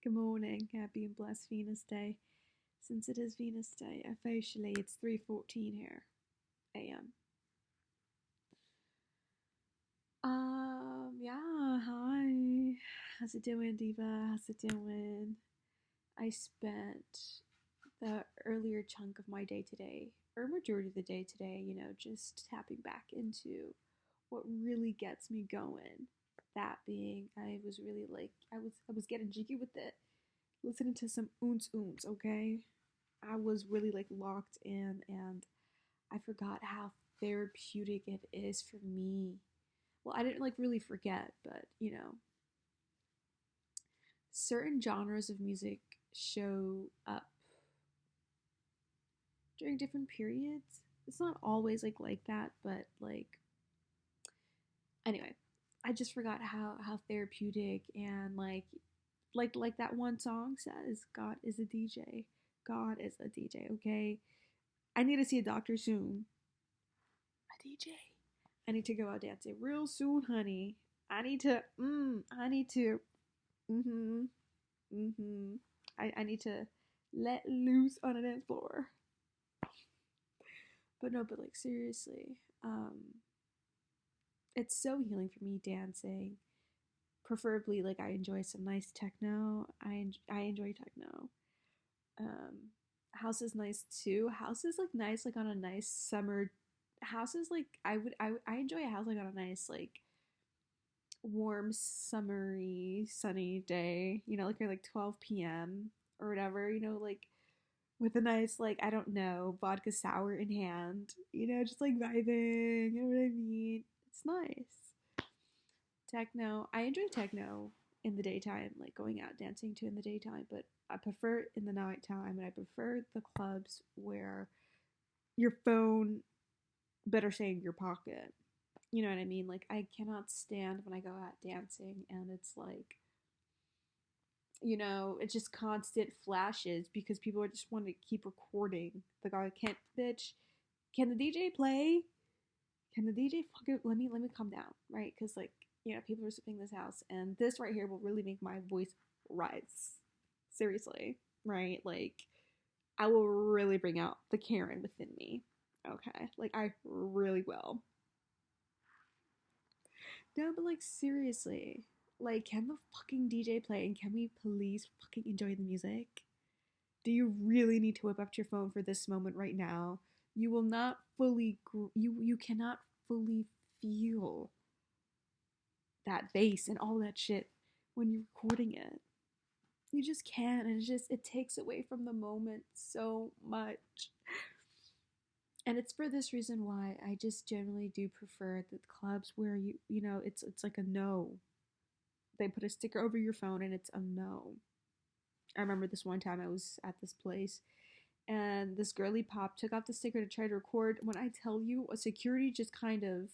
Good morning, happy and blessed Venus Day. Since it is Venus Day, officially it's 3:14 here a.m. Yeah, hi. How's it doing, Diva? How's it doing? I spent the earlier chunk of my day today, or majority of the day today, just tapping back into what really gets me going. That being, I was really like, I was getting jiggy with it, listening to some OONTZ OONTZ, okay? I was really like locked in, and I forgot how therapeutic it is for me. Well, I didn't like really forget, but certain genres of music show up during different periods. It's not always like that, but like anyway, I just forgot how therapeutic and like that one song says, God is a DJ. God is a DJ, okay? I need to see a doctor soon. A DJ. I need to go out dancing real soon, honey. I need to, mm-hmm, mm-hmm. I need to let loose on a dance floor. But no, but like seriously, it's so healing for me dancing. Preferably, like I enjoy some nice techno. I enjoy techno. Um, House is nice too. House is like nice, like on a nice summer. House is like I enjoy a house like on a nice like warm, summery, sunny day, like 12 p.m. or whatever, like with a nice, like, I don't know, vodka sour in hand, just like vibing, you know what I mean? It's nice. Techno, I enjoy techno in the daytime, like going out dancing to in the daytime, but I prefer it in the nighttime, and I prefer the clubs where your phone better stay in your pocket. You know what I mean? Like, I cannot stand when I go out dancing and it's like, it's just constant flashes because people just want to keep recording. Like, I can't, bitch. Can the DJ play? Can the DJ fucking let me calm down, right? Because like, people are sipping this house, and this right here will really make my voice rise. Seriously, right? Like, I will really bring out the Karen within me. Okay, like I really will. No, but like seriously, like can the fucking DJ play and can we please fucking enjoy the music? Do you really need to whip up your phone for this moment right now? You will not fully you cannot fully feel that bass and all that shit when you're recording it. You just can't, and it takes away from the moment so much. And it's for this reason why I just generally do prefer the clubs where it's like a no. They put a sticker over your phone and it's a no. I remember this one time I was at this place and this girly pop took off the sticker to try to record. When I tell you, a security just kind of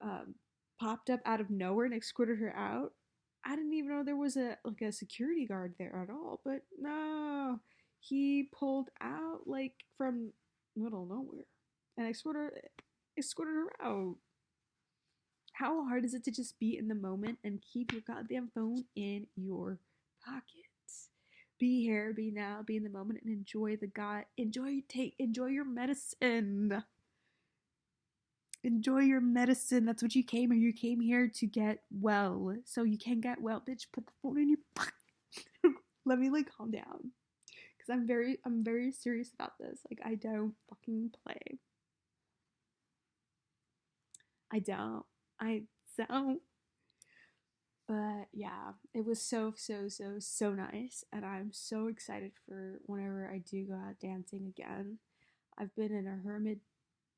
um, popped up out of nowhere and escorted her out. I didn't even know there was a security guard there at all. But no, he pulled out like from middle of nowhere and escorted her out. How hard is it to just be in the moment and keep your goddamn phone in your pocket? Be here, be now, be in the moment, and enjoy the God. Enjoy your medicine. Enjoy your medicine. That's what you came here. You came here to get well. So you can get well, bitch. Put the phone in your pocket. Let me like calm down. Cause I'm very serious about this. Like I don't fucking play. I don't. I don't. But yeah, it was so, so, so, so nice. And I'm so excited for whenever I do go out dancing again. I've been in a hermit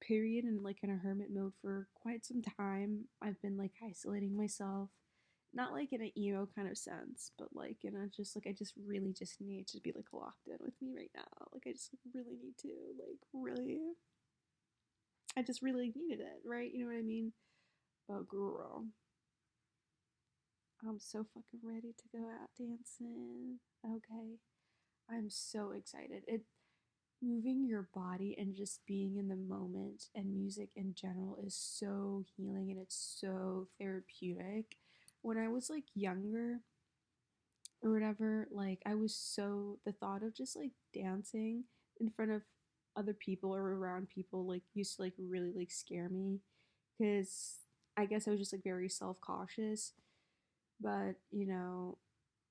period and like in a hermit mode for quite some time. I've been like isolating myself. Not like in an emo kind of sense, but like in a just like I just really just need to be like locked in with me right now. Like I just really need to like really I just really needed it, right? You know what I mean? But girl, I'm so fucking ready to go out dancing. Okay. I'm so excited. It moving your body and just being in the moment and music in general is so healing and it's so therapeutic. When I was like younger, or whatever, like I was so, the thought of just like dancing in front of other people or around people like used to like really like scare me, because I guess I was just like very self-cautious. But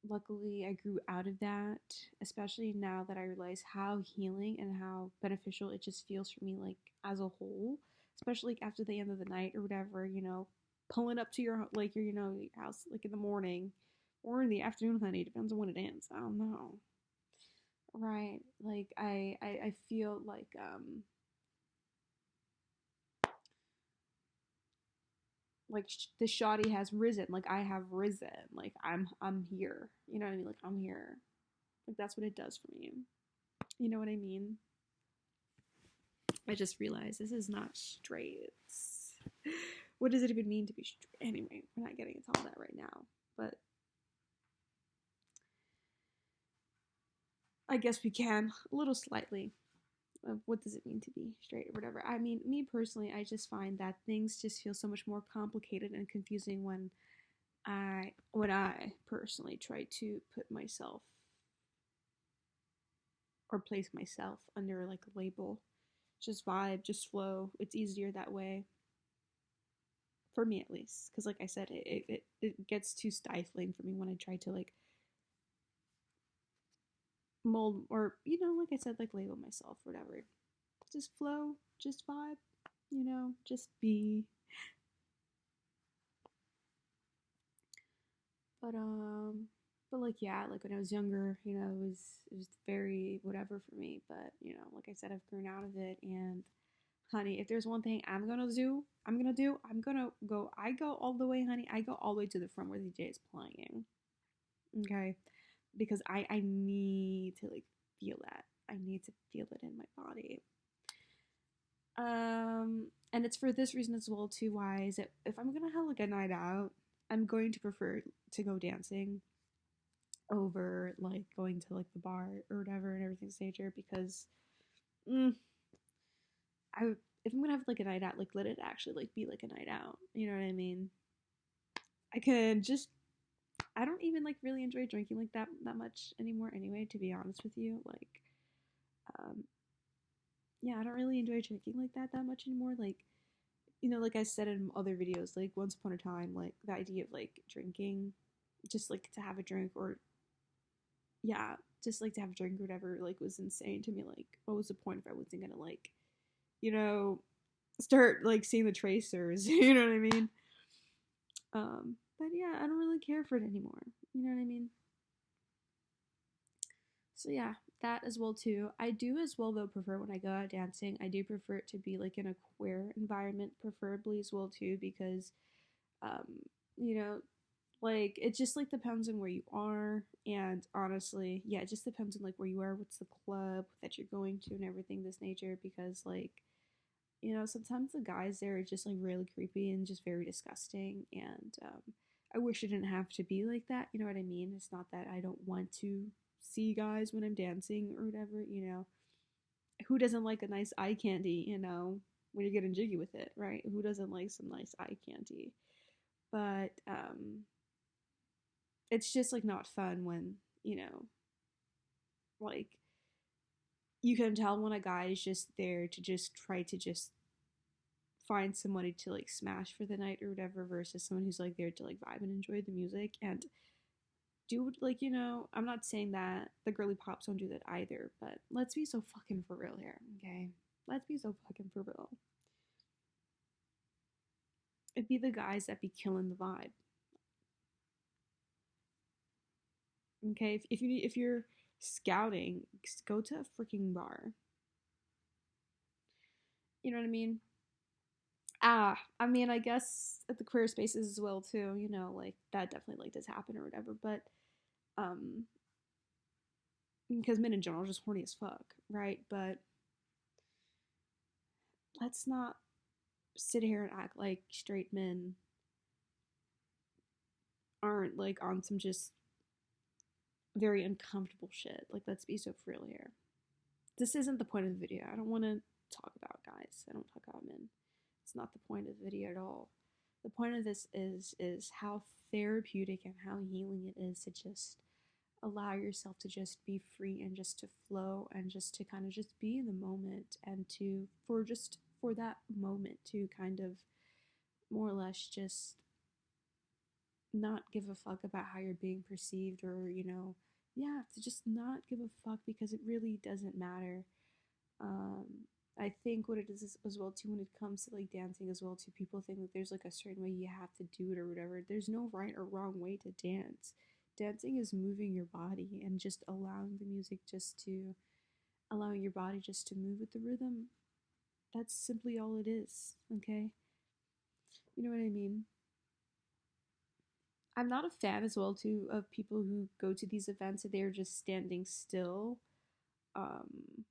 luckily I grew out of that, especially now that I realize how healing and how beneficial it just feels for me, like as a whole, especially like after the end of the night or whatever, pulling up to your like your house like in the morning or in the afternoon, honey, depends on when it ends. I don't know. Right. Like I feel like the shoddy has risen, like I have risen, like I'm here, you know what I mean, like I'm here, like that's what it does for me, you know what I mean. I just realized this is not straight. What does it even mean to be straight? Anyway, we're not getting into all that right now, but I guess we can a little slightly of what does it mean to be straight or whatever. I mean, me personally, I just find that things just feel so much more complicated and confusing when I personally try to put myself or place myself under like a label. Just vibe, just flow. It's easier that way. For me at least. Because like I said, it gets too stifling for me when I try to like mold or, like I said, like label myself, whatever. Just flow, just vibe, just be. But but like yeah, like when I was younger, it was very whatever for me. But like I said, I've grown out of it. And honey, if there's one thing I'm gonna go. I go all the way, honey. I go all the way to the front where the DJ is playing. Okay, because I need to like feel that. I need to feel it in my body. And it's for this reason as well too. Why is it if I'm gonna have like a night out, I'm going to prefer to go dancing over like going to like the bar or whatever and everything's nature, because mm, I if I'm gonna have like a night out, like let it actually like be like a night out. You know what I mean? I can just I don't even like really enjoy drinking like that much anymore anyway, to be honest with you. Like um yeah, I don't really enjoy drinking like that much anymore. Like like I said in other videos, like once upon a time, like the idea of like drinking, just like to have a drink or yeah, just like to have a drink or whatever, like was insane to me. Like, what was the point if I wasn't gonna like, you know, start like seeing the tracers? You know what I mean? But yeah, I don't really care for it anymore. You know what I mean? So yeah, that as well too. I do as well though prefer when I go out dancing. I do prefer it to be like in a queer environment, preferably as well too, because um, you know, like it just like depends on where you are, and honestly, yeah, it just depends on like where you are, what's the club that you're going to, and everything this nature. Because like sometimes the guys there are just like really creepy and just very disgusting, and I wish it didn't have to be like that. You know what I mean? It's not that I don't want to see guys when I'm dancing or whatever. Who doesn't like a nice eye candy? When you're getting jiggy with it, right? Who doesn't like some nice eye candy? But it's just like not fun when like you can tell when a guy is just there to just try to just find somebody to like smash for the night or whatever, versus someone who's like there to like vibe and enjoy the music and do like I'm not saying that the girly pops don't do that either, but let's be so fucking for real here. Okay, let's be so fucking for real. It'd be the guys that be killing the vibe. Okay, if you're scouting, go to a freaking bar. You know what I mean? I mean, I guess at the queer spaces as well too. Like that definitely like does happen or whatever. But um, because men in general are just horny as fuck, right? But let's not sit here and act like straight men aren't like on some just very uncomfortable shit. Like, let's be so for real here. This isn't the point of the video. I don't want to talk about guys. I don't talk about men. It's not the point of the video at all. The point of this is how therapeutic and how healing it is to just allow yourself to just be free and just to flow and just to kind of just be in the moment and to for that moment to kind of more or less just not give a fuck about how you're being perceived, or yeah, to just not give a fuck because it really doesn't matter. um I think what it is as well too, when it comes to like dancing as well too, people think that there's like a certain way you have to do it or whatever. There's no right or wrong way to dance. Dancing is moving your body and just allowing your body just to move with the rhythm. That's simply all it is, okay? You know what I mean? I'm not a fan as well too of people who go to these events and they're just standing still. Um,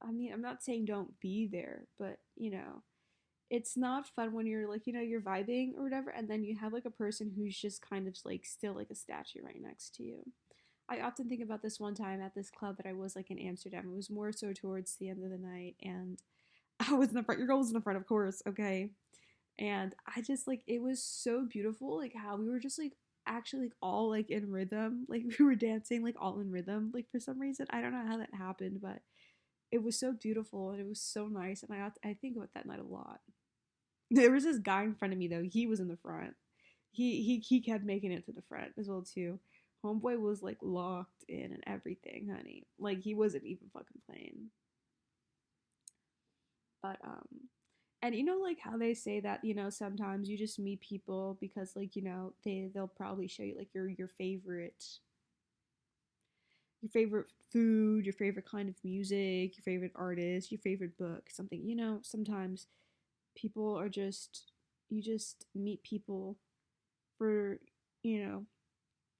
I mean, I'm not saying don't be there, but it's not fun when you're like, you're vibing or whatever, and then you have like a person who's just kind of like still like a statue right next to you. I often think about this one time at this club that I was like in Amsterdam. It was more so towards the end of the night, and I was in the front. Your girl was in the front, of course, okay? And I just like, it was so beautiful, like how we were just like actually like all like in rhythm, like we were dancing like all in rhythm, like for some reason I don't know how that happened, but it was so beautiful and it was so nice, and I think about that night a lot. There was this guy in front of me though. He was in the front. He kept making it to the front as well too. Homeboy was like locked in and everything, honey. Like he wasn't even fucking playing. But and like how they say that, sometimes you just meet people because like, they'll probably show you like your favorite food, your favorite kind of music, your favorite artist, your favorite book, something. Sometimes people are just you just meet people for, you know,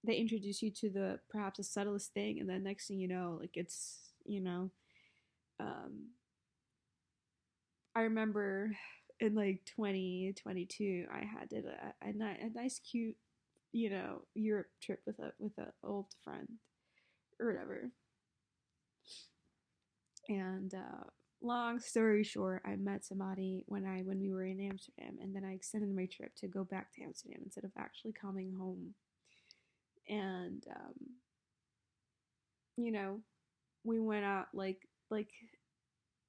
they introduce you to the perhaps the subtlest thing, and then next thing you know, like it's, um I remember in like 2022 I had did a nice cute, Europe trip with a old friend or whatever. And long story short, I met somebody when we were in Amsterdam, and then I extended my trip to go back to Amsterdam instead of actually coming home. And you know, we went out like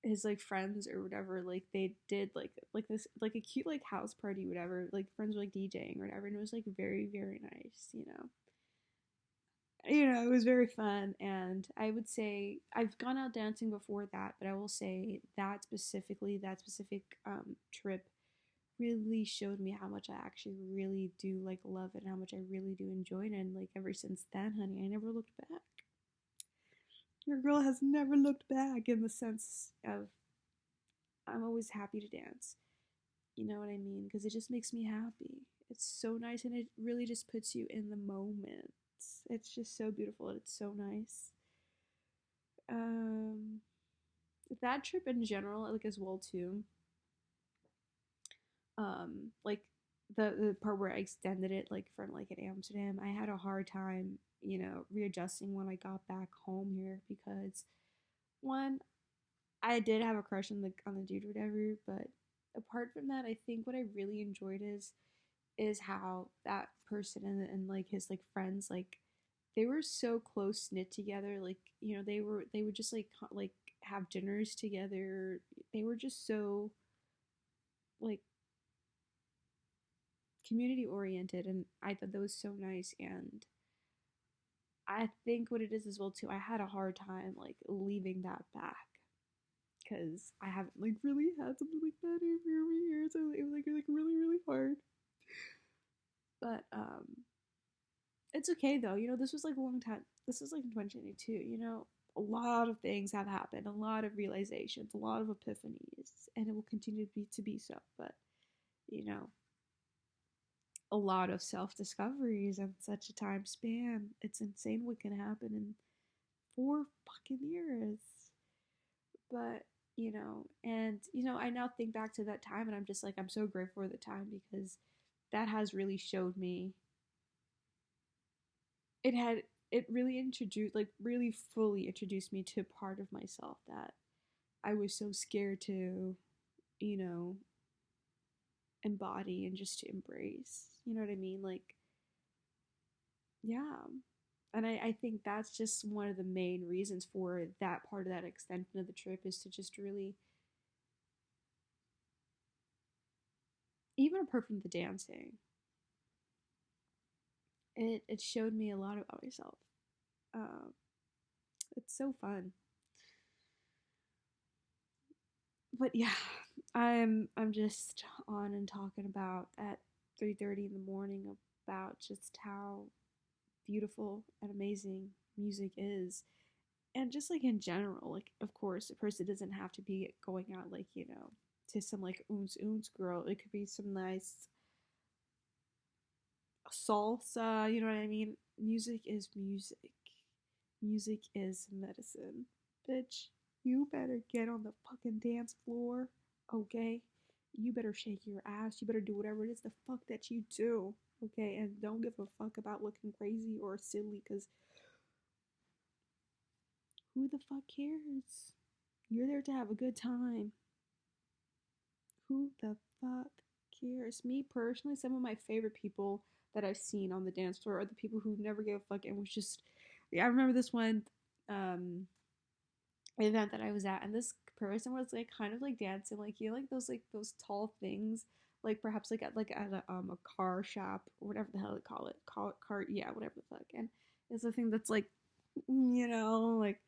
his like friends or whatever, like they did like this like a cute like house party whatever, like friends were like DJing or whatever, and it was like very very nice. It was very fun, and I would say I've gone out dancing before that, but I will say that specific trip really showed me how much I actually really do like love it and how much I really do enjoy it, and like ever since then, honey, I never looked back. Your girl has never looked back in the sense of I'm always happy to dance. You know what I mean? Because it just makes me happy. It's so nice, and it really just puts you in the moment. It's just so beautiful, and it's so nice. Um, that trip in general, like as well too. Like the part where I extended it, like from like in Amsterdam, I had a hard time, readjusting when I got back home here because one, I did have a crush on the dude or whatever, but apart from that, I think what I really enjoyed is how that person and like his like friends, like they were so close knit together, like they would just like have dinners together. They were just so like community oriented, and I thought that was so nice. And I think what it is as well too, I had a hard time like leaving that back because I haven't like really had something like that in every year, so it was like really really hard. But it's okay though. This was like a long time. This was like in 2022. A lot of things have happened, a lot of realizations, a lot of epiphanies, and it will continue to be so. But you know, a lot of self discoveries in such a time span. It's insane what can happen in 4 fucking years. But I now think back to that time, and I'm just like, I'm so grateful for the time because that has really showed me it really introduced, like really fully introduced me to a part of myself that I was so scared to, you know, embody and just to embrace. You know what I mean? Like, yeah. And I think that's just one of the main reasons for that part of that extension of the trip is to just really, even apart from the dancing, it showed me a lot about myself. Um, it's so fun. But yeah, I'm just on and talking about at 3:30 in the morning about just how beautiful and amazing music is. And just like in general, like of course a person doesn't have to be going out like, to some like OONTZ OONTZ girl. It could be some nice salsa, you know what I mean? Music is music. Music is medicine. Bitch, you better get on the fucking dance floor, okay? You better shake your ass. You better do whatever it is the fuck that you do, okay? And don't give a fuck about looking crazy or silly, because who the fuck cares? You're there to have a good time. Who the fuck cares? Me personally, some of my favorite people that I've seen on the dance floor are the people who never gave a fuck and was just. Yeah, I remember this one um, event that I was at, and this person was like kind of like dancing, like like those tall things, like perhaps like at a car shop or whatever the hell they call it, car, yeah, whatever the fuck, and it's a thing that's like, like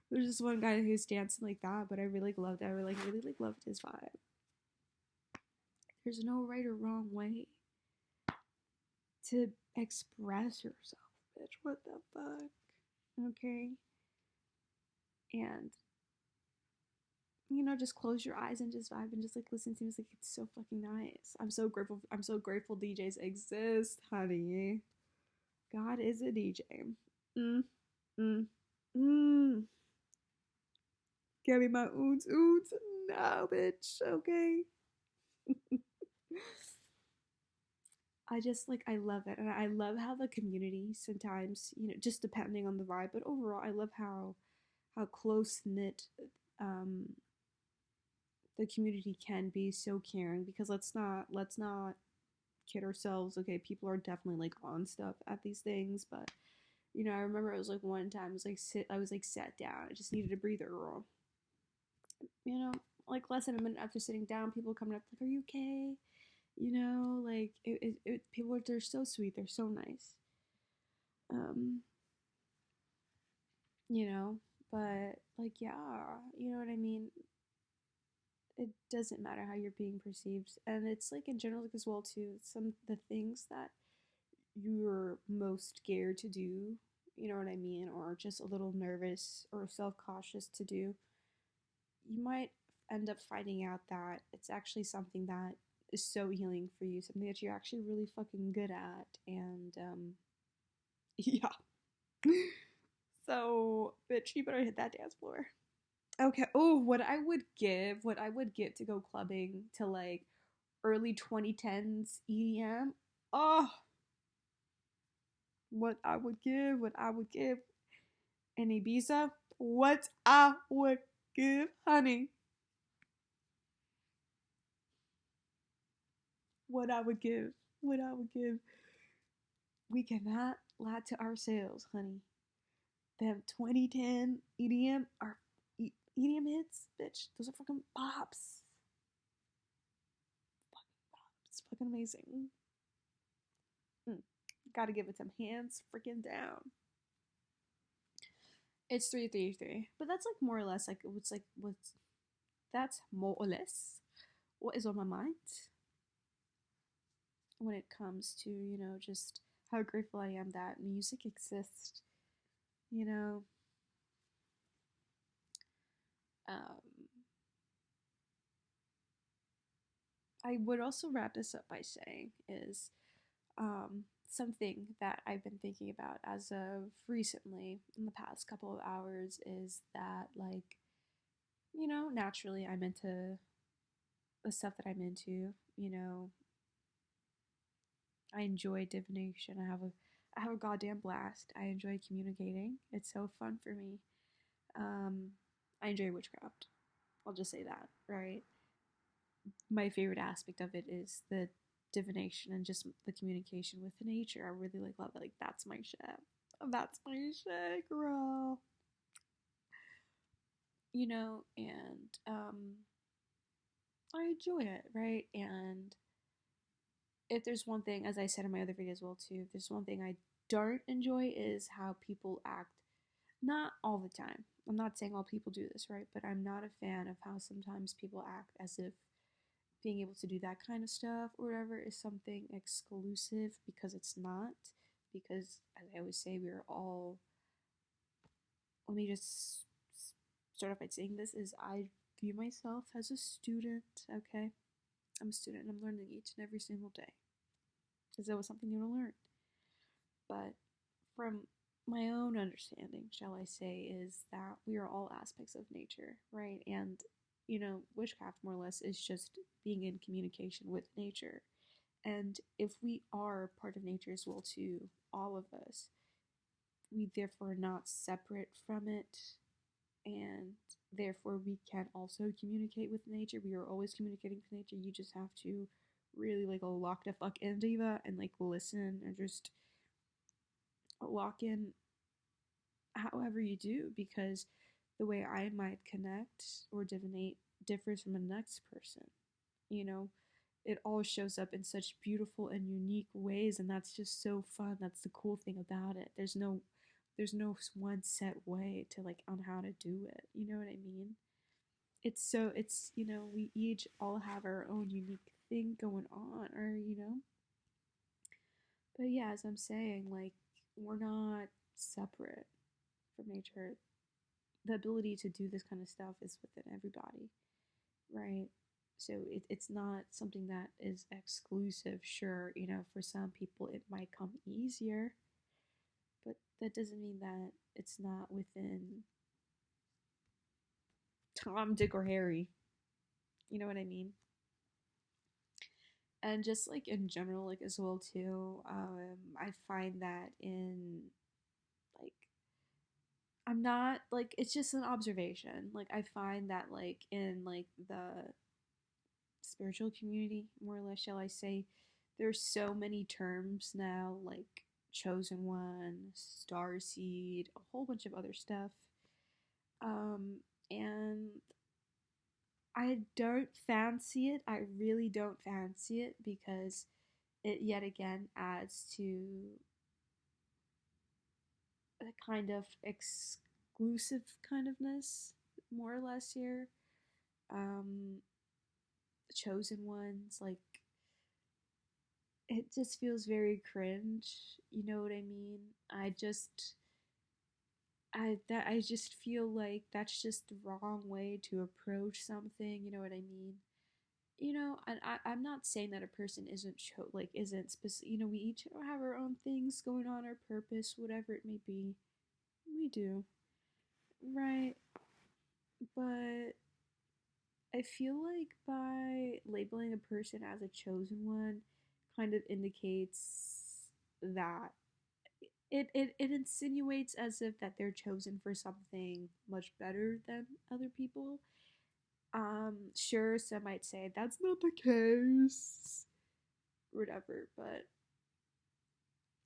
there's just one guy who's dancing like that, but I really loved it. I really like loved his vibe. There's no right or wrong way to express yourself, bitch. What the fuck? Okay? And, just close your eyes and just vibe and just like listen to music. It's so fucking nice. I'm so grateful. I'm so grateful DJs exist, honey. God is a DJ. Mm, mm, mm. Give me my OONTZ OONTZ. No, bitch. Okay. I just like I love it, and I love how the community sometimes, just depending on the vibe, but overall I love how close knit um the community can be, so caring, because let's not kid ourselves. Okay, people are definitely like on stuff at these things, but I remember it was like one time I was like sat down, I just needed a breather, girl. you know like less than a minute after sitting down, people coming up like, are you okay? Like people are, they're so sweet, they're so nice. um but like, yeah, you know what I mean. It doesn't matter how you're being perceived, and it's like in general, like, as well too, some the things that you're most scared to do, you know what I mean, or just a little nervous or self-cautious to do, you might end up finding out that it's actually something that is so healing for you, something that you're actually really fucking good at. And yeah. So, bitch, you better hit that dance floor. Okay. Oh, what I would give to go clubbing to like early 2010s EDM. Oh, what I would give in Ibiza, what I would give, honey. What I would give, what I would give. We cannot lie to ourselves, honey. Them 2010 EDM are EDM hits, bitch. Those are fucking pops. Fucking pops. It's fucking amazing. Mm. Gotta give it some hands freaking down. It's 333, but that's like more or less like what's that's more or less what is on my mind when it comes to just how grateful I am that music exists. You know, um, I would also wrap this up by saying is something that I've been thinking about as of recently in the past couple of hours is that, like, naturally I'm into the stuff that I'm into. I enjoy divination. I have a goddamn blast. I enjoy communicating. It's so fun for me. Um, I enjoy witchcraft. I'll just say that, right? my favorite aspect of it is the divination and just the communication with nature. I really like love it. Like that's my shit. That's my shit, girl. And I enjoy it, right? And if there's one thing, as I said in my other video as well too, if there's one thing I don't enjoy is how people act. Not all the time. I'm not saying all people do this, right? But I'm not a fan of how sometimes people act as if being able to do that kind of stuff or whatever is something exclusive, because it's not. Because, as I always say, we're all. Let me just start off by saying this: is I view myself as a student. Okay, I'm a student and I'm learning each and every single day. Because there was something new to learn. But from my own understanding, shall I say, is that we are all aspects of nature, right? And, witchcraft more or less is just being in communication with nature. And if we are part of nature as well too, all of us, we therefore are not separate from it, and therefore we can also communicate with nature. We are always communicating with nature. You just have to really like lock the fuck in, diva, and like listen and just lock in however you do, because the way I might connect or divinate differs from the next person. You know, it all shows up in such beautiful and unique ways, and that's just so fun. That's the cool thing about it. There's no one set way to like on how to do it. You know what I mean? It's we each all have our own unique thing going on, or. But yeah, as I'm saying, like we're not separate from nature. The ability to do this kind of stuff is within everybody, right? So it's not something that is exclusive. Sure, for some people it might come easier, but that doesn't mean that it's not within Tom, Dick, or Harry. You know what I mean? And just like in general, like as well too, I find that in like I'm not like it's just an observation. Like I find that like in like the spiritual community, more or less, shall I say, there's so many terms now, like chosen one, star seed, a whole bunch of other stuff. And I don't fancy it. I really don't fancy it because it yet again adds to a kind of exclusive kind ofness, more or less here. Um, chosen ones, like it just feels very cringe. You know what I mean? I just feel like that's just the wrong way to approach something. You know what I mean? And I'm not saying that a person isn't specific. We each have our own things going on, our purpose, whatever it may be. We do, right? But I feel like by labeling a person as a chosen one kind of indicates that it insinuates as if that they're chosen for something much better than other people. Sure, some might say that's not the case, whatever, but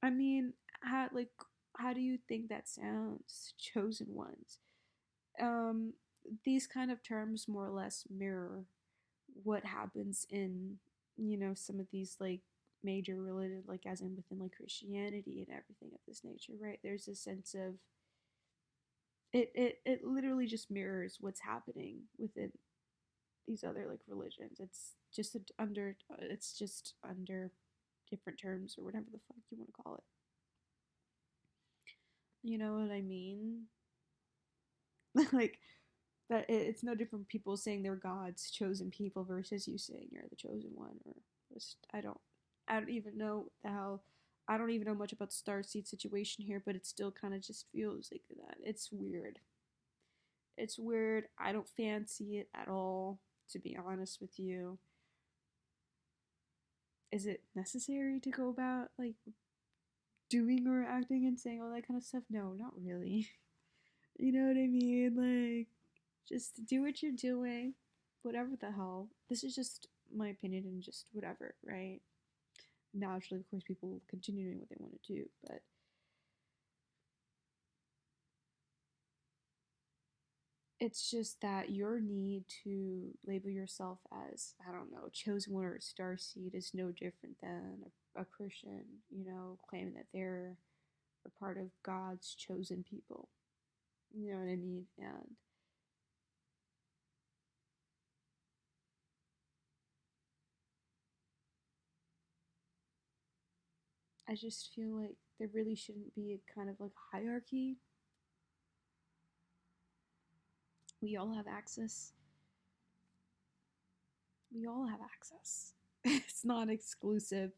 I mean, how do you think that sounds? Chosen ones. Um, these kind of terms more or less mirror what happens in some of these like major religion, like as in within like Christianity and everything of this nature, right? There's a sense of it literally just mirrors what's happening within these other like religions. It's just under different terms or whatever the fuck you want to call it. You know what I mean? Like that it's no different, people saying they're God's chosen people versus you saying you're the chosen one, or just I don't even know the hell. I don't even know much about the starseed situation here, but it still kind of just feels like that. It's weird. It's weird. I don't fancy it at all, to be honest with you. Is it necessary to go about like doing or acting and saying all that kind of stuff? No, not really. You know what I mean? Like, just do what you're doing, whatever the hell. This is just my opinion and just whatever, right? Naturally, of course, people will continue doing what they want to do, but it's just that your need to label yourself as, I don't know, chosen one or a starseed is no different than a Christian, claiming that they're a part of God's chosen people. You know what I mean? And I just feel like there really shouldn't be a kind of like hierarchy. We all have access. We all have access. It's not exclusive.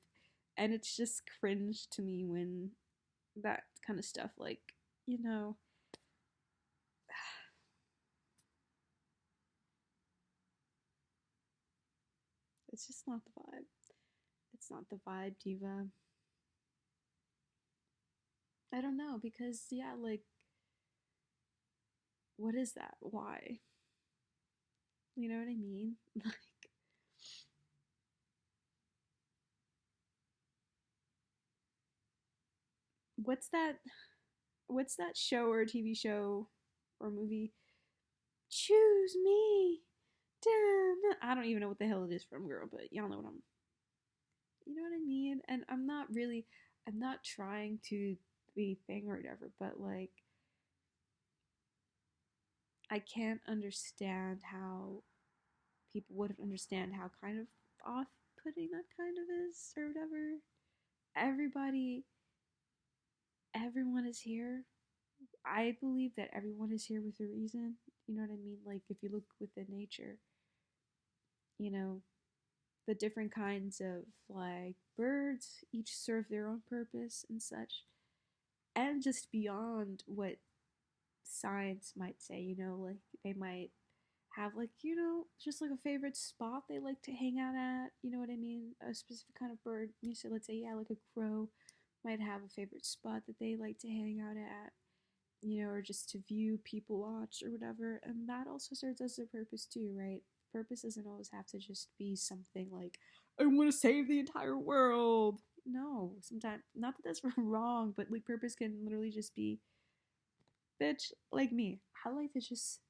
And it's just cringe to me when that kind of stuff, like, you know, it's just not the vibe. It's not the vibe, diva. I don't know, because, yeah, like, what is that? Why? You know what I mean? Like, what's that? What's that show or TV show or movie? Choose me. Damn. I don't even know what the hell it is from, girl, but y'all know what I'm. You know what I mean? And I'm not trying to be thing or whatever, but like, I can't understand how people wouldn't understand how kind of off putting that kind of is or whatever. Everybody, everyone is here. I believe that everyone is here with a reason. You know what I mean? Like, if you look within nature, you know, the different kinds of like birds each serve their own purpose and such. And just beyond what science might say, like they might have like, just like a favorite spot they like to hang out at, you know what I mean? A specific kind of bird. You said, let's say, yeah, like a crow might have a favorite spot that they like to hang out at, or just to view, people watch, or whatever. And that also serves as a purpose too, right? Purpose doesn't always have to just be something like, I want to save the entire world. No, sometimes, not that that's wrong, but like purpose can literally just be, bitch, like me. I like to just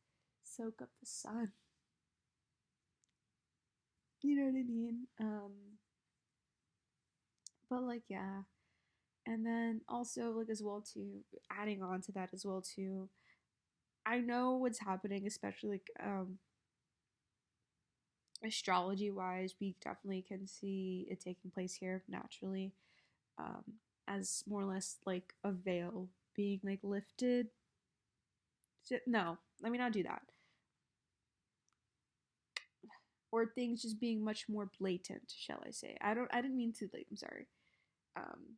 soak up the sun. You know what I mean? But like, yeah. And then also, like, as well, too, adding on to that as well, too, I know what's happening, especially like astrology wise. We definitely can see it taking place here naturally, um, as more or less like a veil being like lifted. No, let me not do that. Or things just being much more blatant, shall I say? I didn't mean to, like, I'm sorry. Um,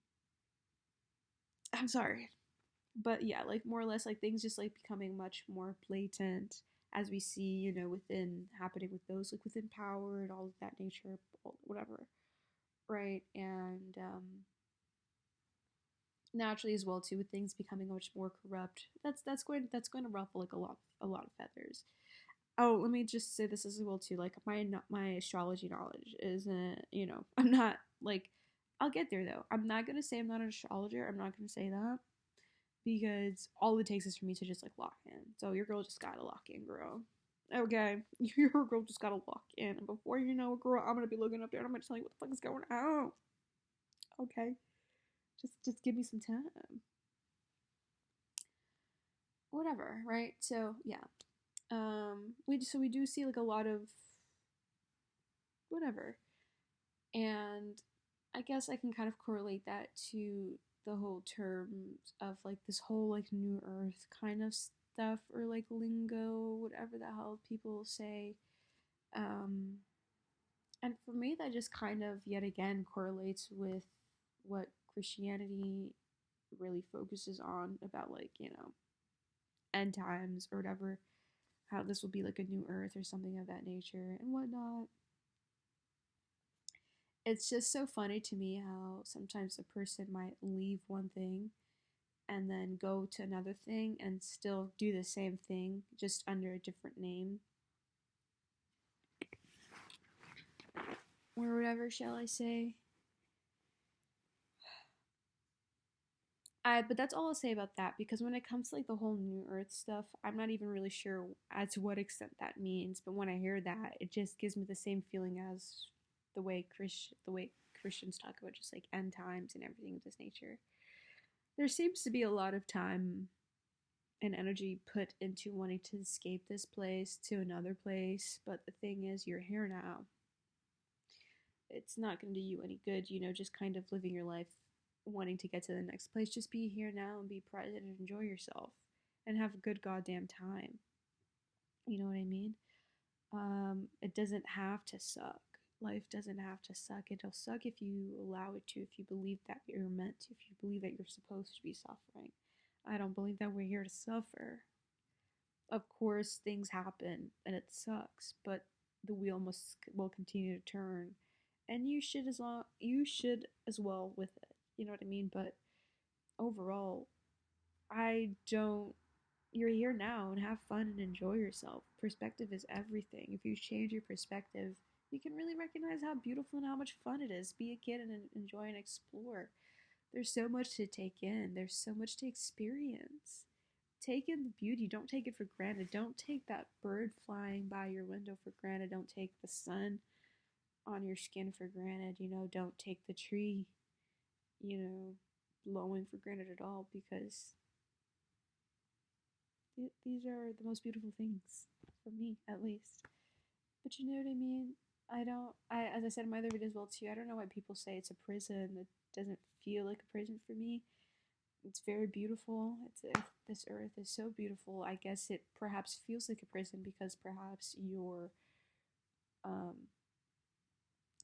I'm sorry. But yeah, like more or less like things just like becoming much more blatant as we see, within happening with those like within power and all of that nature, whatever, right? And naturally as well too, with things becoming much more corrupt, that's going to ruffle like a lot of feathers. Oh, let me just say this as well too. Like my astrology knowledge isn't, I'm not like, I'll get there though. I'm not gonna say I'm not an astrologer. I'm not gonna say that because all it takes is for me to just like lock in. So your girl just gotta lock in, girl. Okay, your girl just gotta lock in, and before you know it, girl, I'm gonna be looking up there and I'm gonna tell you what the fuck is going on. Okay, just give me some time. Whatever, right? So yeah, we do see like a lot of whatever, and I guess I can kind of correlate that to the whole terms of like this whole like new earth kind of stuff or like lingo, whatever the hell people say. Um, and for me, that just kind of yet again correlates with what Christianity really focuses on about like, end times or whatever, how this will be like a new earth or something of that nature and whatnot. It's just so funny to me how sometimes a person might leave one thing and then go to another thing and still do the same thing just under a different name. or whatever shall I say. But that's all I'll say about that, because when it comes to like the whole New Earth stuff, I'm not even really sure as to what extent that means. But when I hear that, it just gives me the same feeling as the way Christians talk about just like end times and everything of this nature. There seems to be a lot of time and energy put into wanting to escape this place to another place, but the thing is, you're here now. It's not going to do you any good, just kind of living your life wanting to get to the next place. Just be here now and be present and enjoy yourself and have a good goddamn time. You know what I mean? It doesn't have to suck. Life doesn't have to suck. It'll suck if you allow it to, if you believe that you're meant to, if you believe that you're supposed to be suffering. I don't believe that we're here to suffer. Of course, things happen and it sucks, but the wheel will continue to turn, and you should as well with it. You know what I mean? But overall, I don't. You're here now and have fun and enjoy yourself. Perspective is everything. If you change your perspective, you can really recognize how beautiful and how much fun it is. Be a kid and enjoy and explore. There's so much to take in. There's so much to experience. Take in the beauty. Don't take it for granted. Don't take that bird flying by your window for granted. Don't take the sun on your skin for granted. Don't take the tree, blowing for granted at all, because these are the most beautiful things, for me at least. But you know what I mean? As I said in my other video as well too, I don't know why people say it's a prison. It doesn't feel like a prison for me. It's very beautiful. This earth is so beautiful. I guess it perhaps feels like a prison because perhaps you're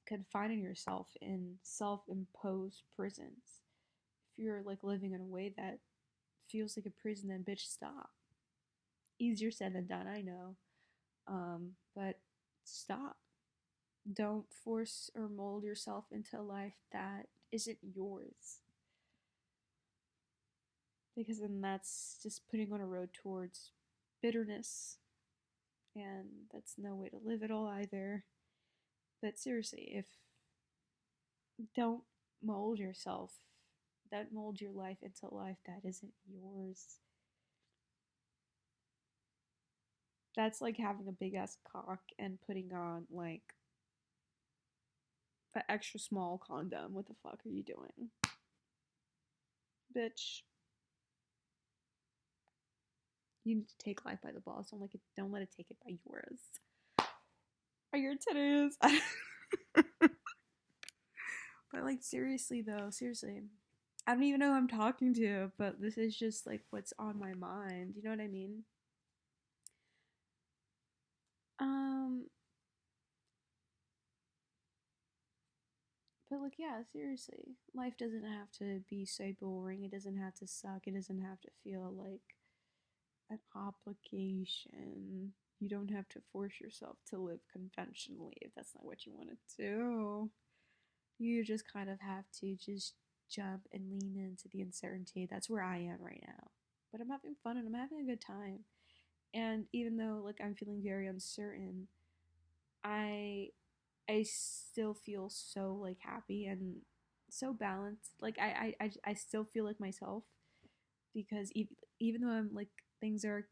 confining yourself in self-imposed prisons. If you're like living in a way that feels like a prison, then bitch, stop. Easier said than done, I know. But stop. Don't force or mold yourself into a life that isn't yours. Because then that's just putting on a road towards bitterness. And that's no way to live at all either. But seriously, don't mold yourself. Don't mold your life into a life that isn't yours. That's like having a big ass cock and putting on like an extra small condom. What the fuck are you doing? Bitch. You need to take life by the balls. Don't let it take it by yours. Are your titties? But like seriously though, seriously. I don't even know who I'm talking to, but this is just like what's on my mind. You know what I mean? But like, yeah, seriously. Life doesn't have to be so boring. It doesn't have to suck. It doesn't have to feel like an obligation. You don't have to force yourself to live conventionally if that's not what you want to do. You just kind of have to just jump and lean into the uncertainty. That's where I am right now. But I'm having fun and I'm having a good time. And even though like I'm feeling very uncertain, I I still feel so like happy and so balanced. Like I still feel like myself, because even though I'm like things are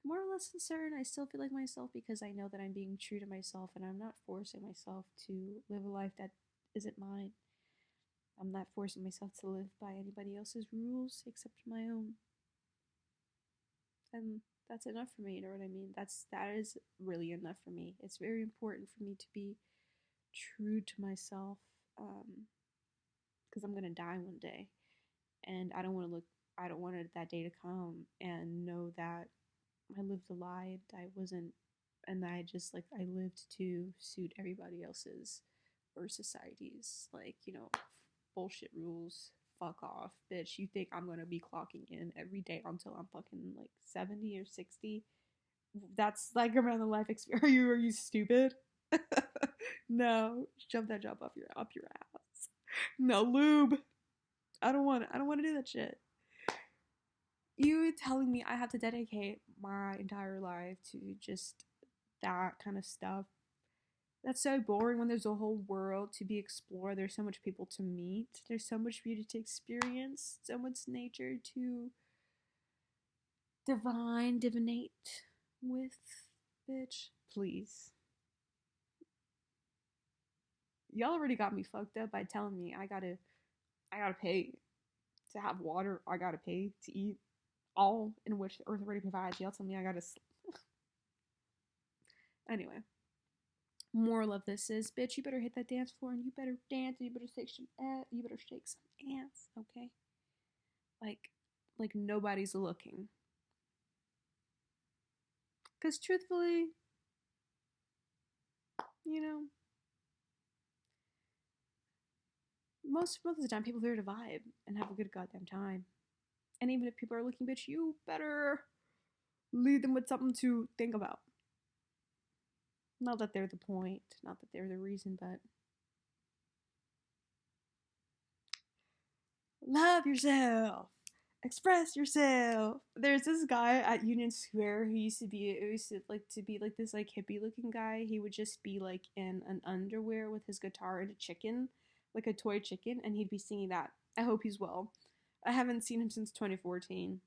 more or less uncertain, I still feel like myself because I know that I'm being true to myself and I'm not forcing myself to live a life that isn't mine. I'm not forcing myself to live by anybody else's rules except my own. And that's enough for me, you know what I mean? That is really enough for me. It's very important for me to be true to myself, because I'm gonna die one day, and I don't want that day to come and know that I lived a lie. I wasn't, and I just like I lived to suit everybody else's or society's like bullshit rules. Fuck off, bitch. You think I'm gonna be clocking in every day until I'm fucking like 70 or 60? That's like around the life experience. Are you stupid? No, shove that job up your ass. No lube. I don't want to do that shit. You telling me I have to dedicate my entire life to just that kind of stuff? That's so boring when there's a whole world to be explored. There's so much people to meet. There's so much beauty to experience. So much nature to divinate with. Bitch, please. Y'all already got me fucked up by telling me I gotta pay to have water. I gotta pay to eat. All in which the Earth already provides. Y'all tell me I gotta. Anyway, moral of this is, bitch, you better hit that dance floor and you better dance and you better shake some you better shake some ass, okay? Like, like nobody's looking. Cause truthfully, you know, most of the time people are there to vibe and have a good goddamn time. And even if people are looking, bitch, you better lead them with something to think about. Not that they're the point, not that they're the reason, but love yourself. Express yourself. There's this guy at Union Square who used to like to be like this like hippie looking guy. He would just be like in an underwear with his guitar and a chicken, like a toy chicken, and he'd be singing that. I hope he's well. I haven't seen him since 2014.